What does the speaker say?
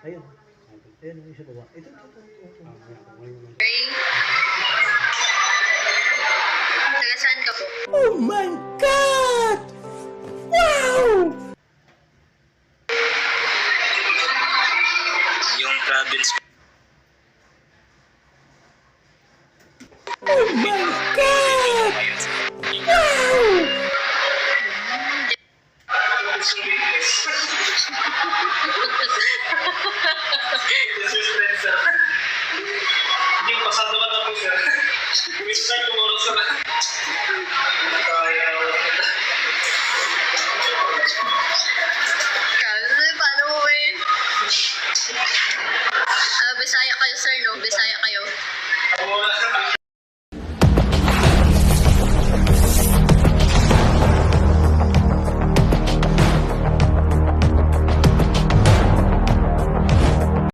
Ayun. Ayun, yung isa baba. Ito. Okay. Taga saan ka po? Oh my God! Wow! Yung province. Oh my God! Wow! Hindi, pasado ka na po, sir. We start tomorrow, sir. Paano mo eh? Bisaya kayo sir, no? Bisaya kayo.